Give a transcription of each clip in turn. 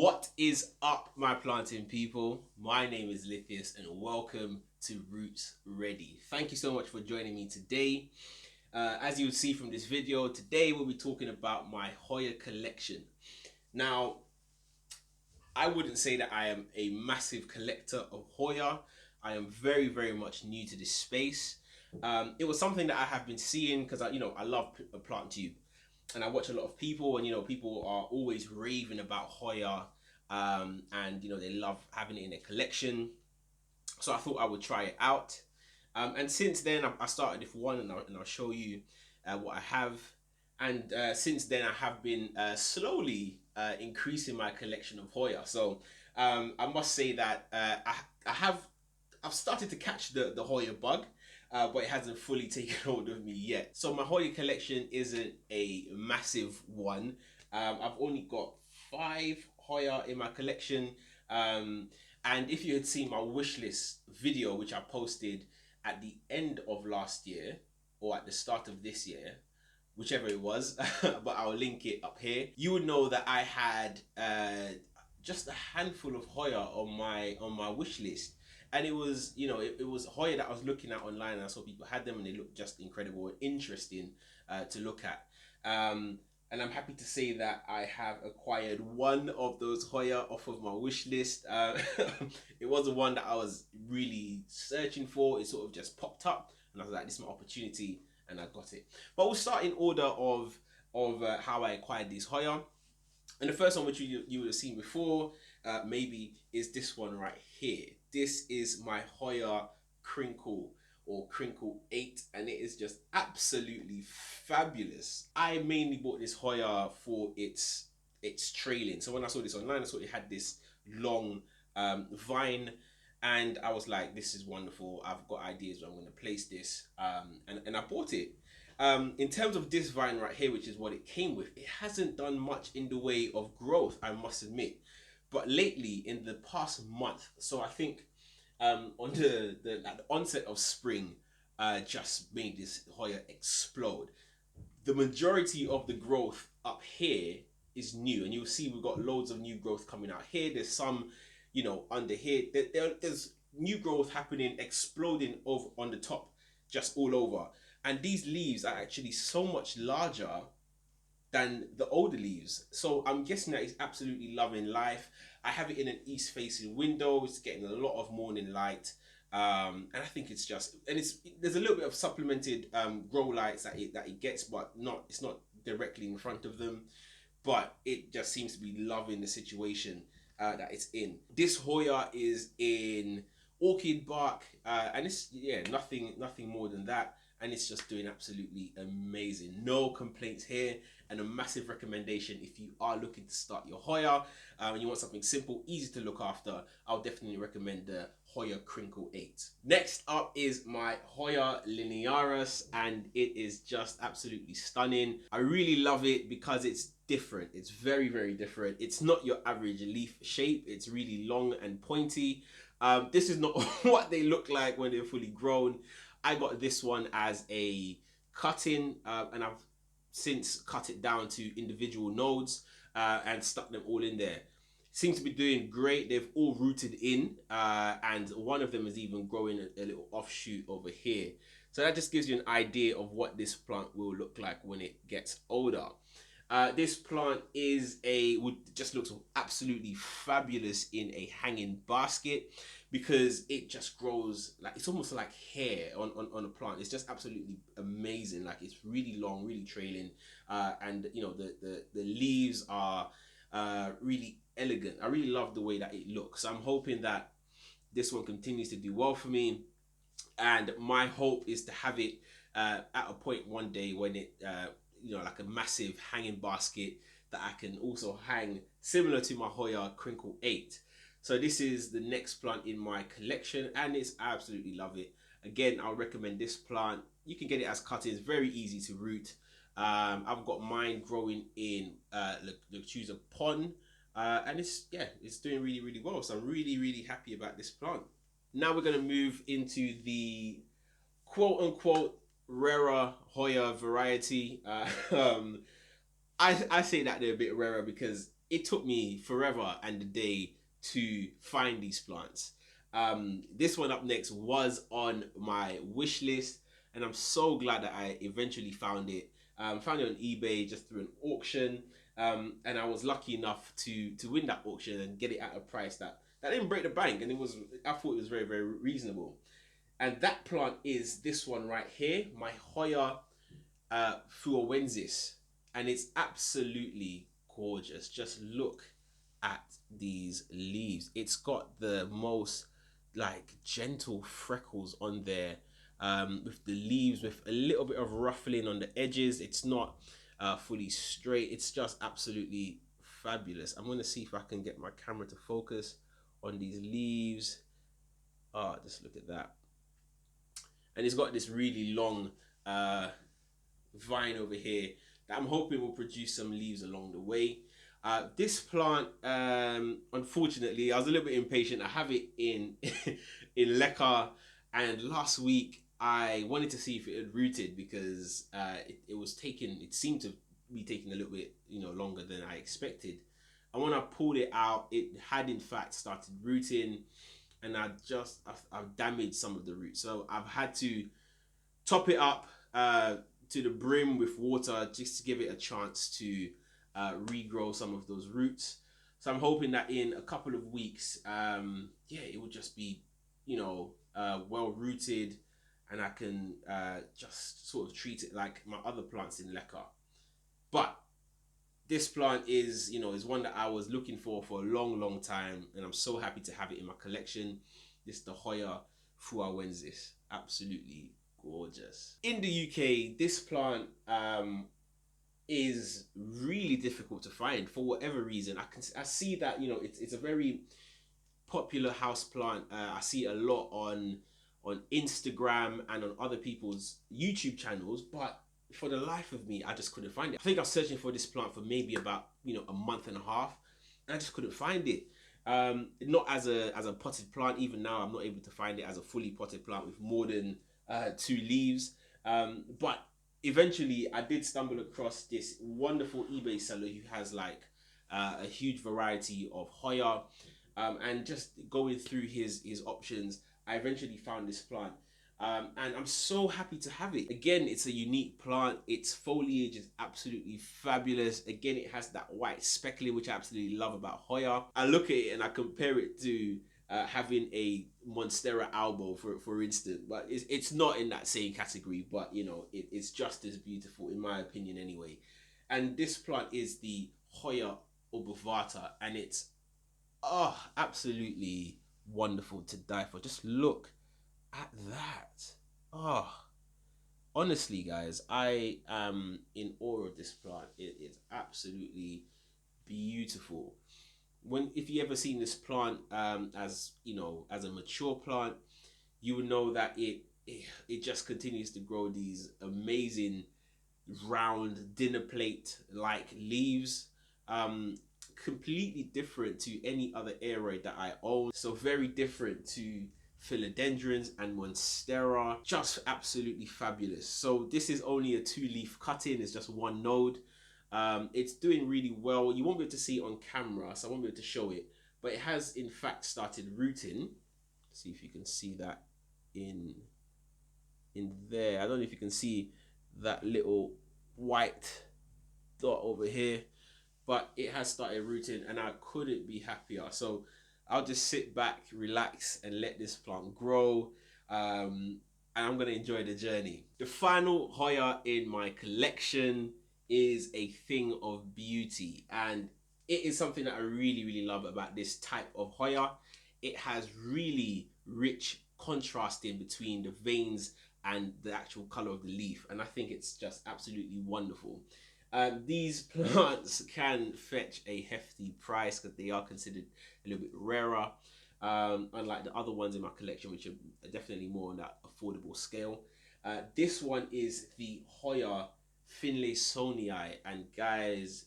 What is up, my planting people? My name is Lithius and welcome to Roots Ready. Thank you so much for joining me today. As you will see from this video, today we'll be talking about my Hoya collection. Now, I wouldn't say that I am a massive collector of Hoya. I am very, very much new to this space. It was something that I have been seeing because I love a plant tube. And I watch a lot of people, and people are always raving about Hoya, and they love having it in their collection. So I thought I would try it out. And since then, I started with one, and I'll show you what I have. And since then, I have been slowly increasing my collection of Hoya. So I must say that I've started to catch the Hoya bug. But it hasn't fully taken hold of me yet. So my Hoya collection isn't a massive one. I've only got 5 Hoya in my collection. And if you had seen my wish list video, which I posted at the end of last year or at the start of this year, whichever it was, but I'll link it up here, you would know that I had just a handful of Hoya on my wish list. And it was, it was Hoya that I was looking at online, and I saw people had them and they looked just incredible and interesting to look at. And I'm happy to say that I have acquired one of those Hoya off of my wish list. It wasn't one that I was really searching for. It sort of just popped up and I was like, this is my opportunity, and I got it. But we'll start in order of how I acquired these Hoya. And the first one, which you would have seen before, maybe, is this one right here. This is my Hoya Crinkle, or Crinkle 8, and it is just absolutely fabulous. I mainly bought this Hoya for its trailing. So when I saw this online, I saw it had this long vine, and I was like, this is wonderful. I've got ideas where I'm going to place this, and I bought it. In terms of this vine right here, which is what it came with, it hasn't done much in the way of growth, I must admit. But lately, in the past month, so I think on the at the onset of spring, just made this Hoya explode. The majority of the growth up here is new, and you'll see we've got loads of new growth coming out here. There's some, under here. There's new growth happening, exploding over on the top, just all over. And these leaves are actually so much larger than the older leaves. So I'm guessing that it's absolutely loving life. I have it in an east facing window. It's getting a lot of morning light. And I think it's just, and there's a little bit of supplemented grow lights that it gets, but it's not directly in front of them. But it just seems to be loving the situation that it's in. This Hoya is in orchid bark, and it's nothing more than that. And it's just doing absolutely amazing. No complaints here, and a massive recommendation if you are looking to start your Hoya and you want something simple, easy to look after. I'll definitely recommend the Hoya Crinkle 8. Next up is my Hoya Linearis, and it is just absolutely stunning. I really love it because it's different. It's very, very different. It's not your average leaf shape. It's really long and pointy. This is not what they look like when they're fully grown. I got this one as a cut-in, and I've since cut it down to individual nodes and stuck them all in there. Seems to be doing great. They've all rooted in, and one of them is even growing a little offshoot over here. So that just gives you an idea of what this plant will look like when it gets older. This plant just looks absolutely fabulous in a hanging basket, because it just grows like it's almost like hair on a plant. It's just absolutely amazing. Like, it's really long, really trailing, and the leaves are really elegant. I really love the way that it looks. I'm hoping that this one continues to do well for me, and my hope is to have it at a point one day when it like a massive hanging basket that I can also hang, similar to my Hoya Crinkle 8. So this is the next plant in my collection, and I absolutely love it. Again, I'll recommend this plant. You can get it as cuttings, very easy to root. I've got mine growing in the choose a pond, and it's doing really, really well. So I'm really, really happy about this plant. Now we're going to move into the quote unquote rarer Hoya variety. I say that they're a bit rarer because it took me forever and a day to find these plants. This one up next was on my wish list, and I'm so glad that I eventually found it. Found it on eBay just through an auction, and I was lucky enough to win that auction and get it at a price that didn't break the bank, and I thought it was very, very reasonable. And that plant is this one right here, my Hoya Fuerwensis, and it's absolutely gorgeous. Just look at these leaves. It's got the most like gentle freckles on there, with the leaves with a little bit of ruffling on the edges. It's not fully straight. It's just absolutely fabulous. I'm going to see if I can get my camera to focus on these leaves. Just look at that. And it's got this really long vine over here that I'm hoping will produce some leaves along the way. This plant, unfortunately, I was a little bit impatient. I have it in in leca, and last week I wanted to see if it had rooted because it seemed to be taking a little bit longer than I expected. And when I pulled it out, it had in fact started rooting, and I've damaged some of the roots, so I've had to top it up to the brim with water just to give it a chance to regrow some of those roots. So I'm hoping that in a couple of weeks, it will just be, well rooted, and I can just sort of treat it like my other plants in leca. But this plant is one that I was looking for a long, long time, and I'm so happy to have it in my collection. This is the Hoya Fuerwensis. Absolutely gorgeous. In the UK, this plant is really difficult to find for whatever reason. I see that it's a very popular house plant. I see it a lot on Instagram and on other people's YouTube channels, but for the life of me, I just couldn't find it. I think I was searching for this plant for maybe about a month and a half, and I just couldn't find it. Not as a potted plant. Even now, I'm not able to find it as a fully potted plant with more than 2 leaves. But eventually, I did stumble across this wonderful eBay seller who has like a huge variety of Hoya, and just going through his options, I eventually found this plant. And I'm so happy to have it. Again, it's a unique plant. Its foliage is absolutely fabulous. Again, it has that white speckling, which I absolutely love about Hoya. I look at it and I compare it to having a Monstera albo, for instance, but it's not in that same category, but it's just as beautiful in my opinion anyway. And this plant is the Hoya Bovata, and it's absolutely wonderful to die for. Just look at that. Honestly guys, I am in awe of this plant. It is absolutely beautiful. If you ever seen this plant as a mature plant, you would know that it just continues to grow these amazing round dinner plate like leaves, completely different to any other aeroid that I own. So very different to philodendrons and monstera. Just absolutely fabulous. So this is only a 2-leaf cutting. It's just 1 node. It's doing really well. You won't be able to see it on camera, so I won't be able to show it, but it has in fact started rooting. See if you can see that in there. I don't know if you can see that little white dot over here, but it has started rooting, and I couldn't be happier. So I'll just sit back, relax, and let this plant grow, and I'm gonna enjoy the journey. The final Hoya in my collection is a thing of beauty, and it is something that I really, really love about this type of Hoya. It has really rich contrasting between the veins and the actual color of the leaf, and I think it's just absolutely wonderful. These plants can fetch a hefty price because they are considered a little bit rarer, unlike the other ones in my collection, which are definitely more on that affordable scale. This one is the Hoya Finley Eye, and guys,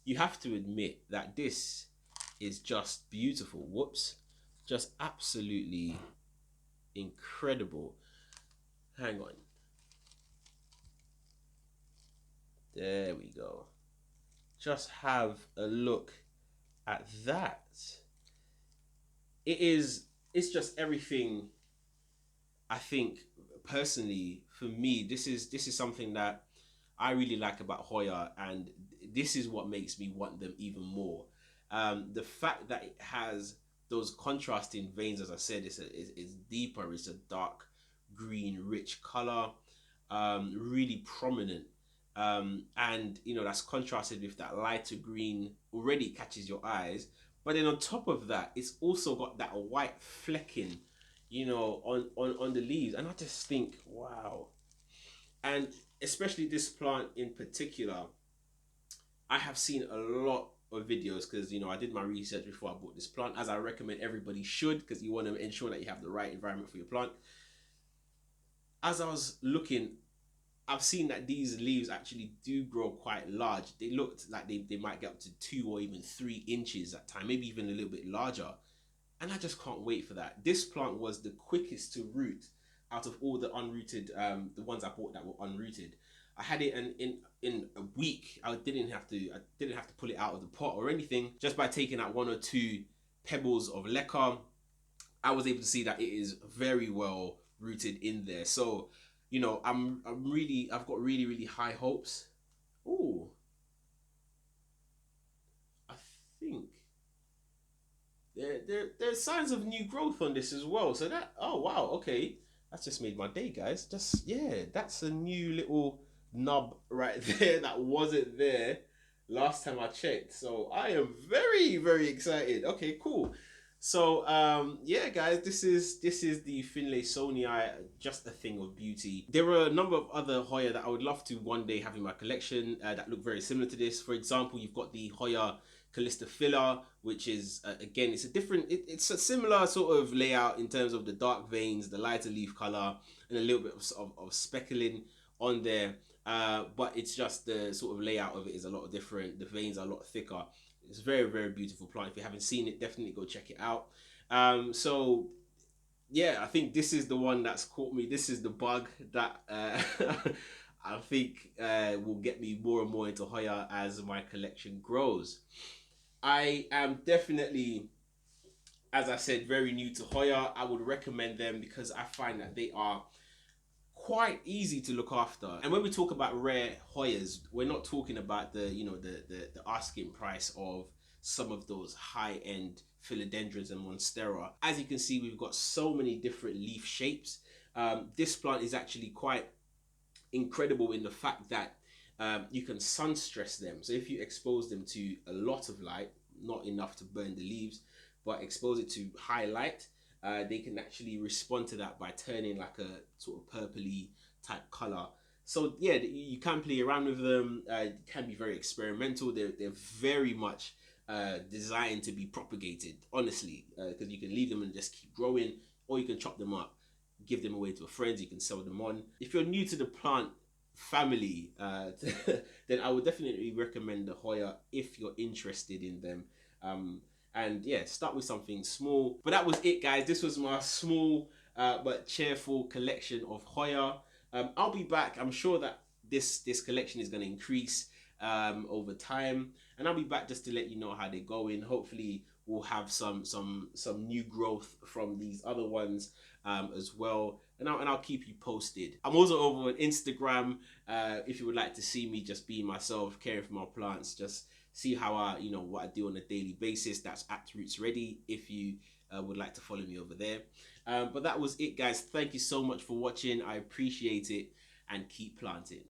you have to admit that this is just beautiful. Whoops, just absolutely incredible. Hang on. There we go. just have a look at that. It's just everything. I think personally for me, this is something that I really like about Hoya, and this is what makes me want them even more. The fact that it has those contrasting veins, as I said, it's deeper. It's a dark green, rich color, really prominent, and that's contrasted with that lighter green. Already catches your eyes, but then on top of that, it's also got that white flecking, on the leaves, and I just think, wow. And especially this plant in particular, I have seen a lot of videos because I did my research before I bought this plant, as I recommend everybody should, because you want to ensure that you have the right environment for your plant. As I was looking, I've seen that these leaves actually do grow quite large. They looked like they might get up to 2 or even 3 inches at time, maybe even a little bit larger. And I just can't wait for that. This plant was the quickest to root out of all the unrooted, the ones I bought that were unrooted. I had it in a week. I didn't have to pull it out of the pot or anything. Just by taking out 1 or 2 pebbles of leca, I was able to see that it is very well rooted in there. So, I've got really, really high hopes. Oh, I think there's signs of new growth on this as well. So that, oh wow, okay, that's just made my day, guys. Just, yeah, that's a new little nub right there that wasn't there last time I checked. So I am very, very excited. Okay, cool. So yeah, guys, this is the Finley Eye, just a thing of beauty. There are a number of other Hoya that I would love to one day have in my collection that look very similar to this. For example, you've got the Hoya Filler, which is again, it's a similar sort of layout in terms of the dark veins, the lighter leaf color, and a little bit of speckling on there. But it's just the sort of layout of it is a lot different. The veins are a lot thicker. It's a very, very beautiful plant. If you haven't seen it, definitely go check it out. So yeah, I think this is the one that's caught me. This is the bug that I think will get me more and more into Hoya as my collection grows. I am definitely, as I said, very new to Hoya. I would recommend them because I find that they are quite easy to look after. And when we talk about rare Hoyas, we're not talking about the asking price of some of those high-end philodendrons and monstera. As you can see, we've got so many different leaf shapes. This plant is actually quite incredible in the fact that you can sun stress them. So if you expose them to a lot of light, not enough to burn the leaves, but expose it to high light, they can actually respond to that by turning like a sort of purpley type color. So yeah, you can play around with them. Can be very experimental. They're very much designed to be propagated, honestly, because you can leave them and just keep growing, or you can chop them up, give them away to friends. You can sell them on. If you're new to the plant family, then I would definitely recommend the Hoya if you're interested in them. And yeah, start with something small. But that was it, guys. This was my small but cheerful collection of Hoya. I'll be back. I'm sure that this collection is going to increase over time, and I'll be back just to let you know how they're going. Hopefully we'll have some new growth from these other ones as well, and I'll keep you posted. I'm also over on Instagram if you would like to see me just being myself, caring for my plants, just see how what I do on a daily basis. That's at Roots Ready if you would like to follow me over there. But that was it, guys. Thank you so much for watching. I appreciate it, and keep planting.